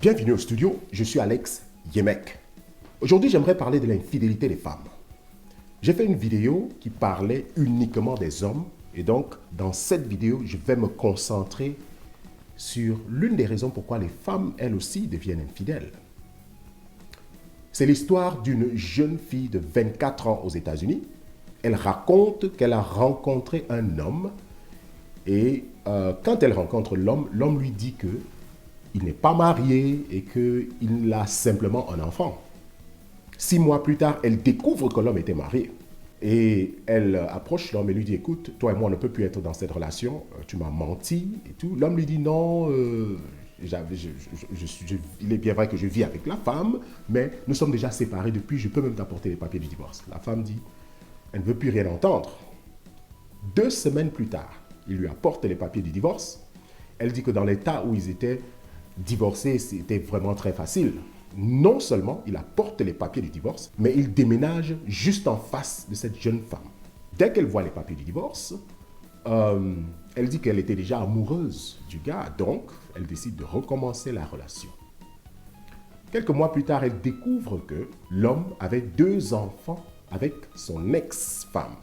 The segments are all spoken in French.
Bienvenue au studio, je suis Alex Yemek. Aujourd'hui, j'aimerais parler de l'infidélité des femmes. J'ai fait une vidéo qui parlait uniquement des hommes et donc dans cette vidéo, je vais me concentrer sur l'une des raisons pourquoi les femmes, elles aussi, deviennent infidèles. C'est l'histoire d'une jeune fille de 24 ans aux États-Unis. Elle raconte qu'elle a rencontré un homme et quand elle rencontre l'homme, l'homme lui dit que il n'est pas marié et qu'il a simplement un enfant. 6 mois plus tard, elle découvre que l'homme était marié. Et elle approche l'homme et lui dit, écoute, toi et moi, on ne peut plus être dans cette relation, tu m'as menti et tout. L'homme lui dit, non, il est bien vrai que je vis avec la femme, mais nous sommes déjà séparés depuis, je peux même t'apporter les papiers du divorce. La femme dit, elle ne veut plus rien entendre. 2 semaines plus tard, il lui apporte les papiers du divorce. Elle dit que dans l'état où ils étaient divorcés, c'était vraiment très facile. Non seulement il apporte les papiers du divorce, mais il déménage juste en face de cette jeune femme. Dès qu'elle voit les papiers du divorce, elle dit qu'elle était déjà amoureuse du gars, donc elle décide de recommencer la relation. Quelques mois plus tard, elle découvre que l'homme avait 2 enfants avec son ex-femme.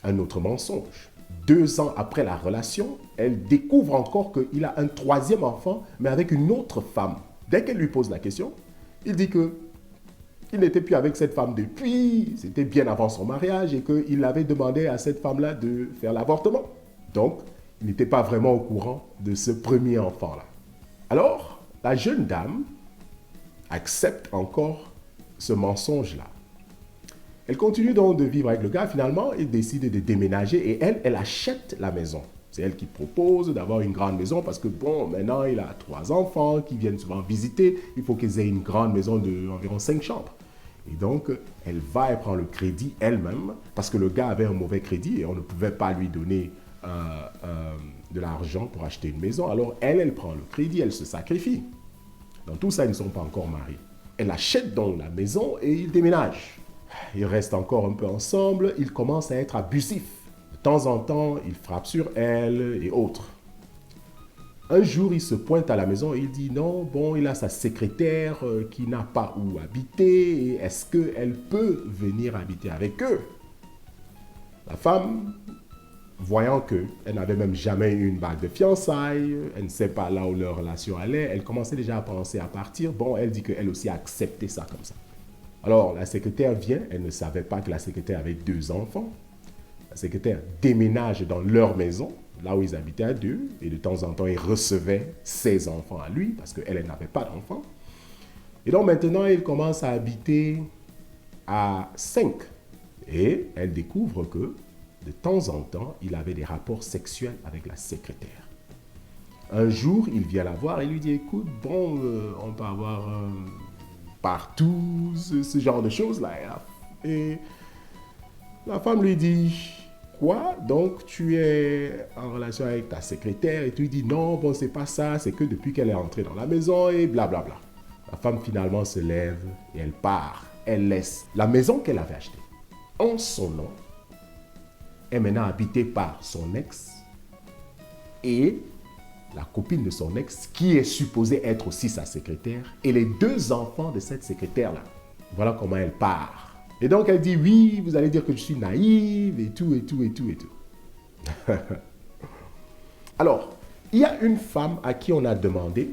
Un autre mensonge. 2 ans après la relation, elle découvre encore qu'il a un 3e enfant, mais avec une autre femme. Dès qu'elle lui pose la question, il dit qu'il n'était plus avec cette femme depuis, c'était bien avant son mariage, et qu'il avait demandé à cette femme-là de faire l'avortement. Donc, il n'était pas vraiment au courant de ce premier enfant-là. Alors, la jeune dame accepte encore ce mensonge-là. Elle continue donc de vivre avec le gars. Finalement, il décide de déménager et elle achète la maison. C'est elle qui propose d'avoir une grande maison parce que bon, maintenant, il a 3 enfants qui viennent souvent visiter. Il faut qu'ils aient une grande maison d'environ 5 chambres. Et donc, elle prend le crédit elle-même parce que le gars avait un mauvais crédit et on ne pouvait pas lui donner de l'argent pour acheter une maison. Alors, elle prend le crédit, elle se sacrifie. Dans tout ça, ils ne sont pas encore mariés. Elle achète donc la maison et il déménage. Ils restent encore un peu ensemble, il commence à être abusif. De temps en temps, il frappe sur elle et autres. Un jour, il se pointe à la maison et il dit non, bon, il a sa secrétaire qui n'a pas où habiter, et est-ce qu'elle peut venir habiter avec eux? La femme, voyant qu'elle n'avait même jamais eu une bague de fiançailles, elle ne sait pas là où leur relation allait, elle commençait déjà à penser à partir. Bon, elle dit qu'elle aussi a accepté ça comme ça. Alors, la secrétaire vient, elle ne savait pas que la secrétaire avait 2 enfants. La secrétaire déménage dans leur maison, là où ils habitaient à 2, et de temps en temps, ils recevaient ses enfants à lui, parce qu'elle n'avait pas d'enfants. Et donc maintenant, ils commencent à habiter à 5. Et elle découvre que, de temps en temps, il avait des rapports sexuels avec la secrétaire. Un jour, il vient la voir et lui dit, écoute, bon, on peut avoir partout, ce genre de choses-là. Et la femme lui dit, quoi? Donc tu es en relation avec ta secrétaire? Et tu lui dis, non, bon, c'est pas ça, c'est que depuis qu'elle est entrée dans la maison et blablabla. La femme finalement se lève et elle part. Elle laisse la maison qu'elle avait achetée en son nom, est maintenant habitée par son ex et la copine de son ex, qui est supposée être aussi sa secrétaire, et les 2 enfants de cette secrétaire-là. Voilà comment elle part. Et donc elle dit, oui, vous allez dire que je suis naïve, et tout, et tout, et tout, et tout. Alors, il y a une femme à qui on a demandé,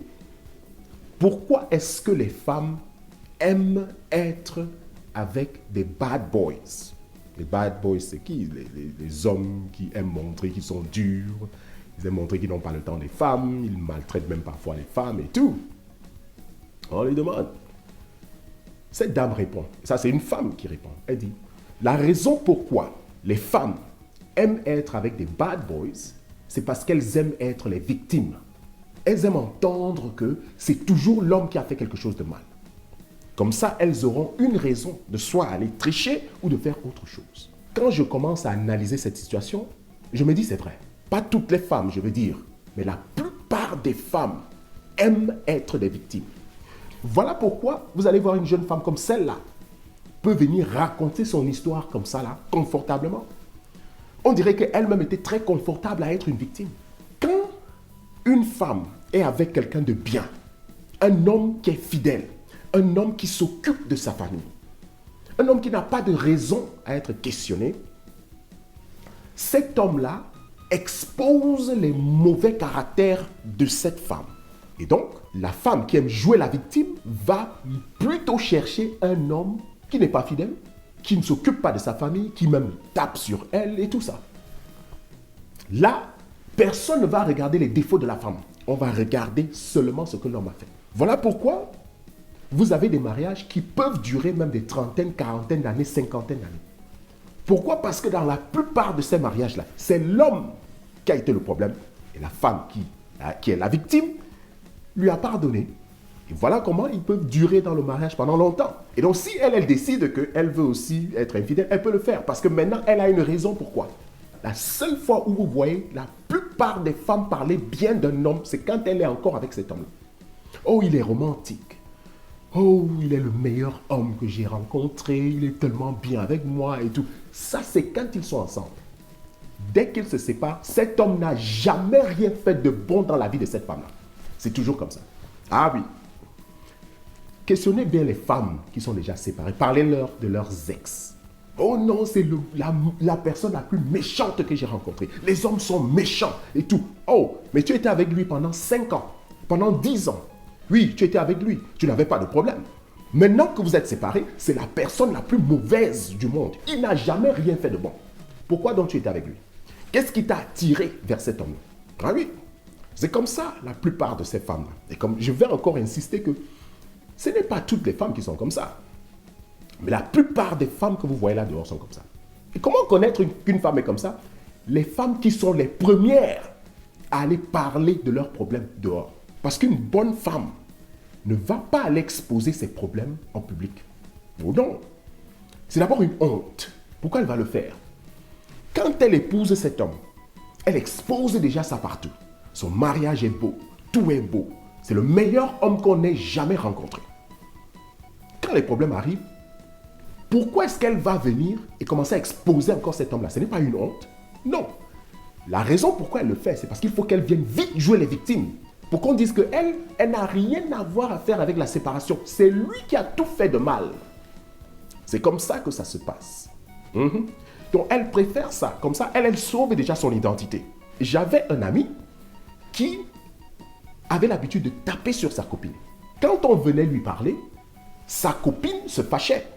pourquoi est-ce que les femmes aiment être avec des bad boys? Les bad boys, c'est qui? Les hommes qui aiment montrer qu'ils sont durs, ils aiment montrer qu'ils n'ont pas le temps des femmes, ils maltraitent même parfois les femmes et tout. On lui demande. Cette dame répond, ça c'est une femme qui répond, elle dit, la raison pourquoi les femmes aiment être avec des bad boys, c'est parce qu'elles aiment être les victimes. Elles aiment entendre que c'est toujours l'homme qui a fait quelque chose de mal. Comme ça, elles auront une raison de soit aller tricher ou de faire autre chose. Quand je commence à analyser cette situation, je me dis c'est vrai. Pas toutes les femmes, je veux dire, mais la plupart des femmes aiment être des victimes. Voilà pourquoi vous allez voir une jeune femme comme celle-là peut venir raconter son histoire comme ça, là, confortablement. On dirait qu'elle-même était très confortable à être une victime. Quand une femme est avec quelqu'un de bien, un homme qui est fidèle, un homme qui s'occupe de sa famille, un homme qui n'a pas de raison à être questionné, cet homme-là expose les mauvais caractères de cette femme. Et donc, la femme qui aime jouer la victime va plutôt chercher un homme qui n'est pas fidèle, qui ne s'occupe pas de sa famille, qui même tape sur elle et tout ça. Là, personne ne va regarder les défauts de la femme. On va regarder seulement ce que l'homme a fait. Voilà pourquoi vous avez des mariages qui peuvent durer même des trentaines, quarantaines d'années, cinquantaines d'années. Pourquoi? Parce que dans la plupart de ces mariages-là, c'est l'homme qui a été le problème et la femme qui est la victime lui a pardonné. Et voilà comment ils peuvent durer dans le mariage pendant longtemps. Et donc si elle décide qu'elle veut aussi être infidèle, elle peut le faire parce que maintenant elle a une raison pourquoi. La seule fois où vous voyez la plupart des femmes parler bien d'un homme, c'est quand elle est encore avec cet homme-là. Oh, il est romantique. Oh, il est le meilleur homme que j'ai rencontré. Il est tellement bien avec moi et tout. Ça, c'est quand ils sont ensemble. Dès qu'ils se séparent, cet homme n'a jamais rien fait de bon dans la vie de cette femme-là. C'est toujours comme ça. Ah oui. Questionnez bien les femmes qui sont déjà séparées. Parlez-leur de leurs ex. Oh non, c'est la personne la plus méchante que j'ai rencontrée. Les hommes sont méchants et tout. Oh, mais tu étais avec lui pendant 5 ans, pendant 10 ans. Oui, tu étais avec lui, tu n'avais pas de problème. Maintenant que vous êtes séparés, c'est la personne la plus mauvaise du monde. Il n'a jamais rien fait de bon. Pourquoi donc tu étais avec lui? Qu'est-ce qui t'a attiré vers cet homme? Ah oui, c'est comme ça la plupart de ces femmes-là. Et comme je vais encore insister que ce n'est pas toutes les femmes qui sont comme ça. Mais la plupart des femmes que vous voyez là dehors sont comme ça. Et comment connaître qu'une femme est comme ça? Les femmes qui sont les premières à aller parler de leurs problèmes dehors. Parce qu'une bonne femme ne va pas aller exposer ses problèmes en public. Oh non. C'est d'abord une honte. Pourquoi elle va le faire? Quand elle épouse cet homme, elle expose déjà ça partout. Son mariage est beau. Tout est beau. C'est le meilleur homme qu'on ait jamais rencontré. Quand les problèmes arrivent, pourquoi est-ce qu'elle va venir et commencer à exposer encore cet homme-là? Ce n'est pas une honte. Non. La raison pourquoi elle le fait, c'est parce qu'il faut qu'elle vienne vite jouer les victimes. Pour qu'on dise qu'elle, elle n'a rien à voir à faire avec la séparation. C'est lui qui a tout fait de mal. C'est comme ça que ça se passe. Donc elle préfère ça. Comme ça, elle sauve déjà son identité. J'avais un ami qui avait l'habitude de taper sur sa copine. Quand on venait lui parler, sa copine se fâchait.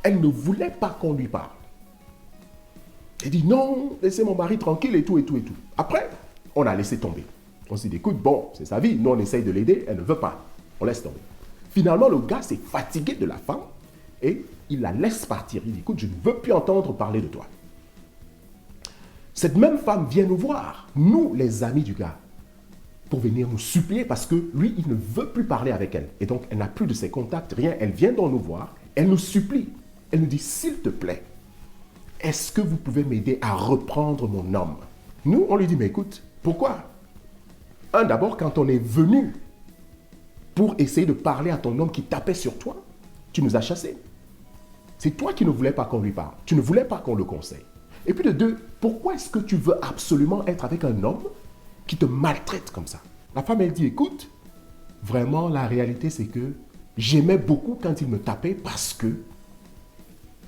Elle ne voulait pas qu'on lui parle. Elle dit non, laissez mon mari tranquille et tout et tout et tout. Après, on a laissé tomber. On s'est dit, écoute, bon, c'est sa vie. Nous, on essaye de l'aider, elle ne veut pas. On laisse tomber. Finalement, le gars s'est fatigué de la femme et il la laisse partir. Il dit, écoute, je ne veux plus entendre parler de toi. Cette même femme vient nous voir, nous, les amis du gars, pour venir nous supplier parce que lui, il ne veut plus parler avec elle. Et donc, elle n'a plus de ses contacts, rien. Elle vient donc nous voir, elle nous supplie. Elle nous dit, s'il te plaît, est-ce que vous pouvez m'aider à reprendre mon homme? Nous, on lui dit, mais écoute, pourquoi? D'abord, quand on est venu pour essayer de parler à ton homme qui tapait sur toi, tu nous as chassés. C'est toi qui ne voulais pas qu'on lui parle. Tu ne voulais pas qu'on le conseille. Et puis de deux, pourquoi est-ce que tu veux absolument être avec un homme qui te maltraite comme ça? La femme, elle dit, écoute, vraiment, la réalité, c'est que j'aimais beaucoup quand il me tapait parce que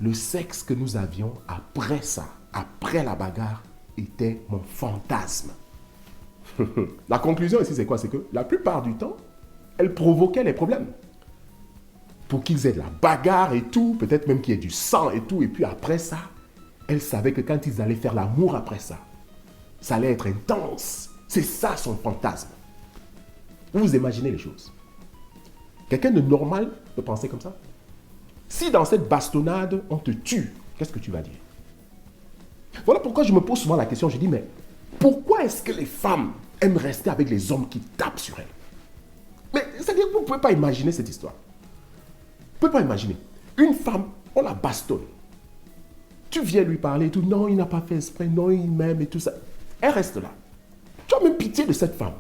le sexe que nous avions après ça, après la bagarre, était mon fantasme. La conclusion ici, c'est quoi? C'est que la plupart du temps, elle provoquait les problèmes. Pour qu'ils aient de la bagarre et tout, peut-être même qu'il y ait du sang et tout, et puis après ça, elle savait que quand ils allaient faire l'amour après ça, ça allait être intense. C'est ça son fantasme. Vous imaginez les choses. Quelqu'un de normal peut penser comme ça? Si dans cette bastonnade, on te tue, qu'est-ce que tu vas dire? Voilà pourquoi je me pose souvent la question, je dis, mais pourquoi est-ce que les femmes aiment rester avec les hommes qui tapent sur elles? Mais c'est-à-dire que vous ne pouvez pas imaginer cette histoire. Vous ne pouvez pas imaginer. Une femme, on la bastonne. Tu viens lui parler et tout, non, il n'a pas fait exprès, non, il m'aime et tout ça. Elle reste là. Tu as même pitié de cette femme.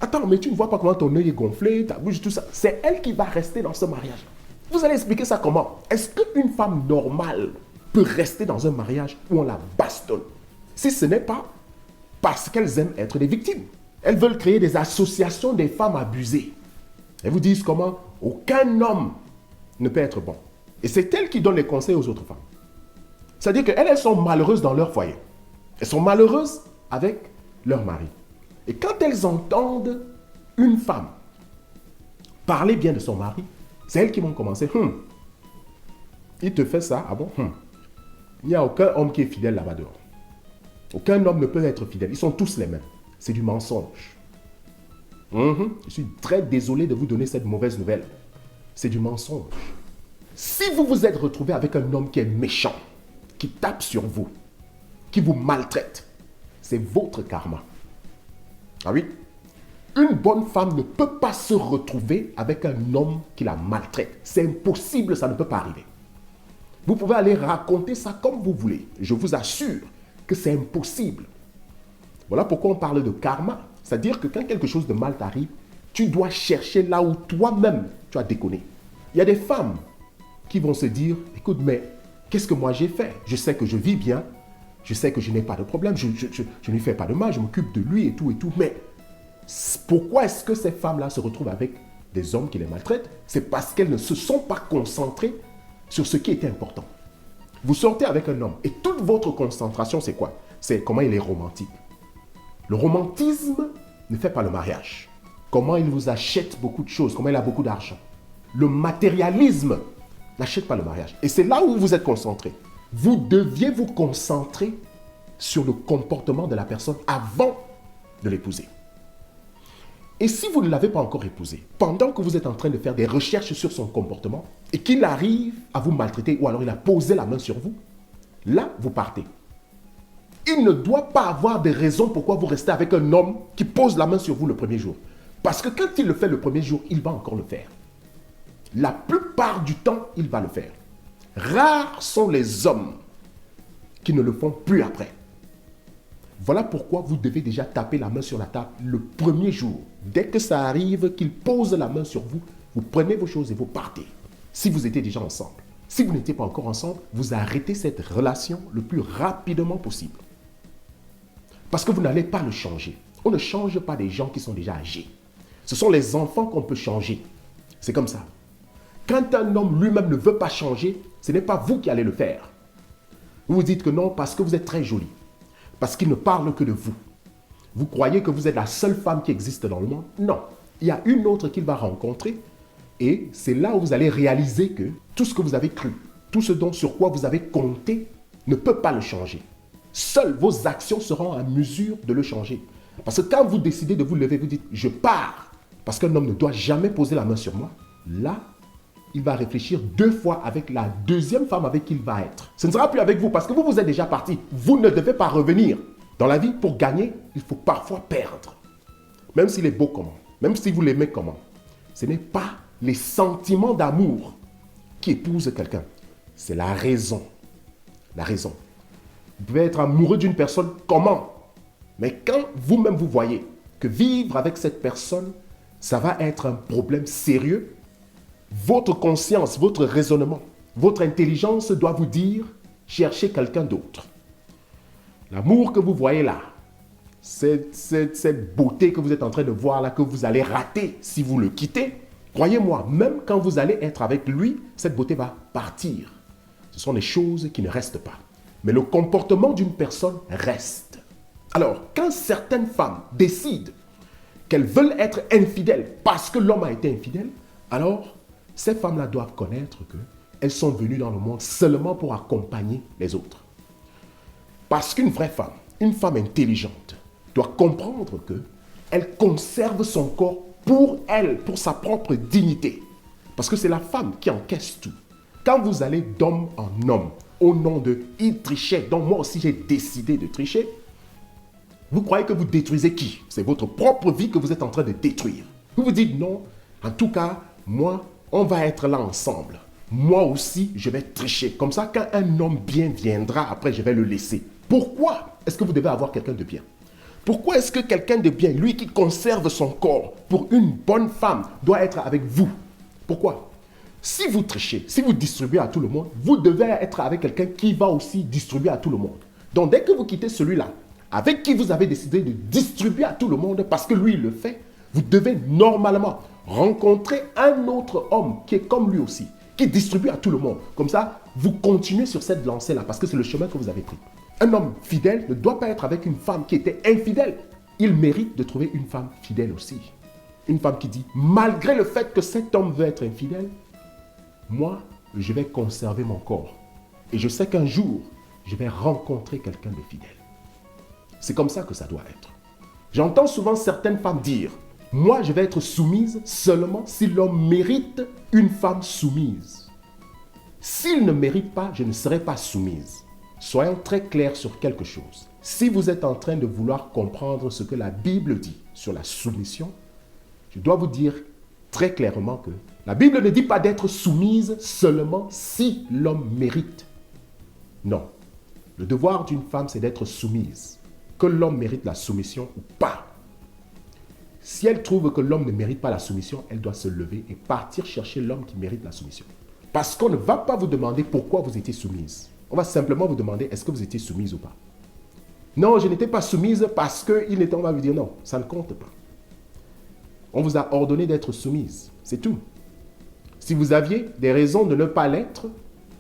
Attends, mais tu ne vois pas comment ton œil est gonflé, ta bouche, tout ça. C'est elle qui va rester dans ce mariage. Vous allez expliquer ça comment? Est-ce qu'une femme normale peut rester dans un mariage où on la bastonne? Si ce n'est pas parce qu'elles aiment être des victimes. Elles veulent créer des associations des femmes abusées. Elles vous disent comment aucun homme ne peut être bon. Et c'est elles qui donnent les conseils aux autres femmes. C'est-à-dire qu'elles sont malheureuses dans leur foyer. Elles sont malheureuses avec leur mari. Et quand elles entendent une femme parler bien de son mari, c'est elles qui vont commencer. Il te fait ça, ah bon? Il n'y a aucun homme qui est fidèle là-bas dehors. Aucun homme ne peut être fidèle. Ils sont tous les mêmes. C'est du mensonge. Je suis très désolé de vous donner cette mauvaise nouvelle. C'est du mensonge. Si vous vous êtes retrouvé avec un homme qui est méchant, qui tape sur vous, qui vous maltraite, c'est votre karma. Ah oui? Une bonne femme ne peut pas se retrouver avec un homme qui la maltraite. C'est impossible, ça ne peut pas arriver. Vous pouvez aller raconter ça comme vous voulez. Je vous assure que c'est impossible. Voilà pourquoi on parle de karma. C'est-à-dire que quand quelque chose de mal t'arrive, tu dois chercher là où toi-même tu as déconné. Il y a des femmes qui vont se dire, écoute, mais qu'est-ce que moi j'ai fait? Je sais que je vis bien, je sais que je n'ai pas de problème, je ne lui fais pas de mal, je m'occupe de lui et tout, mais pourquoi est-ce que ces femmes-là se retrouvent avec des hommes qui les maltraitent? C'est parce qu'elles ne se sont pas concentrées sur ce qui était important. Vous sortez avec un homme et toute votre concentration, c'est quoi? C'est comment il est romantique. Le romantisme ne fait pas le mariage. Comment il vous achète beaucoup de choses, comment il a beaucoup d'argent. Le matérialisme n'achète pas le mariage. Et c'est là où vous êtes concentré. Vous deviez vous concentrer sur le comportement de la personne avant de l'épouser. Et si vous ne l'avez pas encore épousé, pendant que vous êtes en train de faire des recherches sur son comportement et qu'il arrive à vous maltraiter ou alors il a posé la main sur vous, là, vous partez. Il ne doit pas avoir de raison pourquoi vous restez avec un homme qui pose la main sur vous le premier jour. Parce que quand il le fait le premier jour, il va encore le faire. La plupart du temps, il va le faire. Rares sont les hommes qui ne le font plus après. Voilà pourquoi vous devez déjà taper la main sur la table le premier jour. Dès que ça arrive, qu'il pose la main sur vous, vous prenez vos choses et vous partez. Si vous étiez déjà ensemble. Si vous n'étiez pas encore ensemble, vous arrêtez cette relation le plus rapidement possible. Parce que vous n'allez pas le changer. On ne change pas des gens qui sont déjà âgés. Ce sont les enfants qu'on peut changer. C'est comme ça. Quand un homme lui-même ne veut pas changer, ce n'est pas vous qui allez le faire. Vous vous dites que non parce que vous êtes très jolie. Parce qu'il ne parle que de vous. Vous croyez que vous êtes la seule femme qui existe dans le monde? Non. Il y a une autre qu'il va rencontrer et c'est là où vous allez réaliser que tout ce que vous avez cru, tout ce sur quoi vous avez compté ne peut pas le changer. Seules vos actions seront à mesure de le changer. Parce que quand vous décidez de vous lever, vous dites « je pars » parce qu'un homme ne doit jamais poser la main sur moi, là, il va réfléchir 2 fois avec la deuxième femme avec qui il va être. Ce ne sera plus avec vous parce que vous êtes déjà parti. Vous ne devez pas revenir. Dans la vie, pour gagner, il faut parfois perdre. Même s'il est beau comment, même si vous l'aimez comment. Ce n'est pas les sentiments d'amour qui épousent quelqu'un. C'est la raison. La raison. Vous pouvez être amoureux d'une personne comment? Mais quand vous-même vous voyez que vivre avec cette personne, ça va être un problème sérieux, votre conscience, votre raisonnement, votre intelligence doit vous dire cherchez quelqu'un d'autre. L'amour que vous voyez là, cette beauté que vous êtes en train de voir là, que vous allez rater si vous le quittez, croyez-moi, même quand vous allez être avec lui, cette beauté va partir. Ce sont des choses qui ne restent pas. Mais le comportement d'une personne reste. Alors, quand certaines femmes décident qu'elles veulent être infidèles parce que l'homme a été infidèle, alors ces femmes-là doivent connaître qu'elles sont venues dans le monde seulement pour accompagner les autres. Parce qu'une vraie femme, une femme intelligente, doit comprendre qu'elle conserve son corps pour elle, pour sa propre dignité. Parce que c'est la femme qui encaisse tout. Quand vous allez d'homme en homme, au nom de « il trichait », donc moi aussi j'ai décidé de tricher, vous croyez que vous détruisez qui? C'est votre propre vie que vous êtes en train de détruire. Vous vous dites non, en tout cas, moi, on va être là ensemble. Moi aussi, je vais tricher. Comme ça, quand un homme bien viendra, après, je vais le laisser. Pourquoi est-ce que vous devez avoir quelqu'un de bien? Pourquoi est-ce que quelqu'un de bien, lui qui conserve son corps pour une bonne femme, doit être avec vous? Pourquoi? Si vous trichez, si vous distribuez à tout le monde, vous devez être avec quelqu'un qui va aussi distribuer à tout le monde. Donc, dès que vous quittez celui-là, avec qui vous avez décidé de distribuer à tout le monde, parce que lui, il le fait, Vous devez normalement rencontrer un autre homme qui est comme lui aussi, qui distribue à tout le monde. Comme ça, vous continuez sur cette lancée-là parce que c'est le chemin que vous avez pris. Un homme fidèle ne doit pas être avec une femme qui était infidèle. Il mérite de trouver une femme fidèle aussi. Une femme qui dit, malgré le fait que cet homme veut être infidèle, moi, je vais conserver mon corps. Et je sais qu'un jour, je vais rencontrer quelqu'un de fidèle. C'est comme ça que ça doit être. J'entends souvent certaines femmes dire, moi, je vais être soumise seulement si l'homme mérite une femme soumise. S'il ne mérite pas, je ne serai pas soumise. Soyons très clairs sur quelque chose. Si vous êtes en train de vouloir comprendre ce que la Bible dit sur la soumission, je dois vous dire très clairement que la Bible ne dit pas d'être soumise seulement si l'homme mérite. Non. Le devoir d'une femme, c'est d'être soumise. Que l'homme mérite la soumission ou pas. Si elle trouve que l'homme ne mérite pas la soumission, elle doit se lever et partir chercher l'homme qui mérite la soumission. Parce qu'on ne va pas vous demander pourquoi vous étiez soumise. On va simplement vous demander est-ce que vous étiez soumise ou pas. Non, je n'étais pas soumise parce qu'il était... On va vous dire non, ça ne compte pas. On vous a ordonné d'être soumise, c'est tout. Si vous aviez des raisons de ne pas l'être,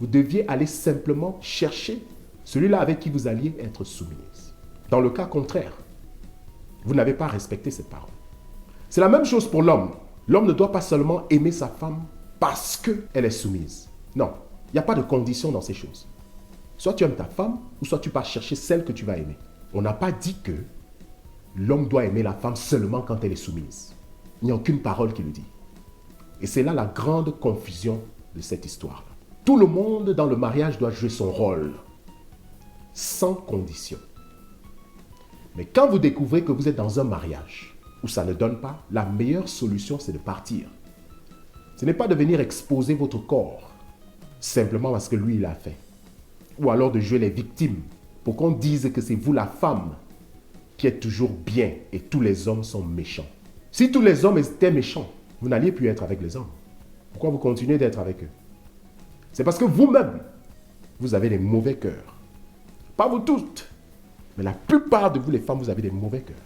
vous deviez aller simplement chercher celui-là avec qui vous alliez être soumise. Dans le cas contraire, vous n'avez pas respecté cette parole. C'est la même chose pour l'homme. L'homme ne doit pas seulement aimer sa femme parce qu'elle est soumise. Non, il n'y a pas de condition dans ces choses. Soit tu aimes ta femme, ou soit tu pars chercher celle que tu vas aimer. On n'a pas dit que l'homme doit aimer la femme seulement quand elle est soumise. Il n'y a aucune parole qui le dit. Et c'est là la grande confusion de cette histoire-là. Tout le monde dans le mariage doit jouer son rôle, sans condition. Mais quand vous découvrez que vous êtes dans un mariage où ça ne donne pas, la meilleure solution, c'est de partir. Ce n'est pas de venir exposer votre corps simplement parce que lui, il l'a fait. Ou alors de jouer les victimes pour qu'on dise que c'est vous, la femme, qui êtes toujours bien et tous les hommes sont méchants. Si tous les hommes étaient méchants, vous n'alliez plus être avec les hommes. Pourquoi vous continuez d'être avec eux? C'est parce que vous-même, vous avez des mauvais cœurs. Pas vous toutes, mais la plupart de vous, les femmes, vous avez des mauvais cœurs.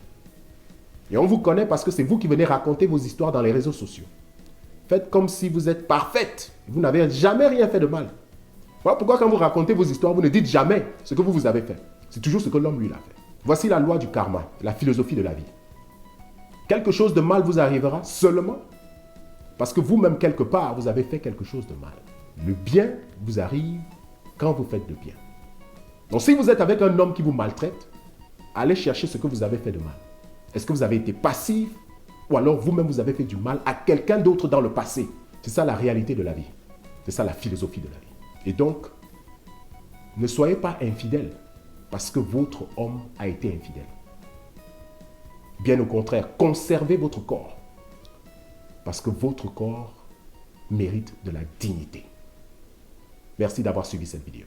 Et on vous connaît parce que c'est vous qui venez raconter vos histoires dans les réseaux sociaux. Faites comme si vous êtes parfaite. Vous n'avez jamais rien fait de mal. Voilà pourquoi quand vous racontez vos histoires, vous ne dites jamais ce que vous avez fait. C'est toujours ce que l'homme, lui, l'a fait. Voici la loi du karma, la philosophie de la vie. Quelque chose de mal vous arrivera seulement parce que vous-même, quelque part, vous avez fait quelque chose de mal. Le bien vous arrive quand vous faites le bien. Donc si vous êtes avec un homme qui vous maltraite, allez chercher ce que vous avez fait de mal. Est-ce que vous avez été passif ou alors vous-même vous avez fait du mal à quelqu'un d'autre dans le passé? C'est ça la réalité de la vie. C'est ça la philosophie de la vie. Et donc, ne soyez pas infidèle parce que votre homme a été infidèle. Bien au contraire, conservez votre corps parce que votre corps mérite de la dignité. Merci d'avoir suivi cette vidéo.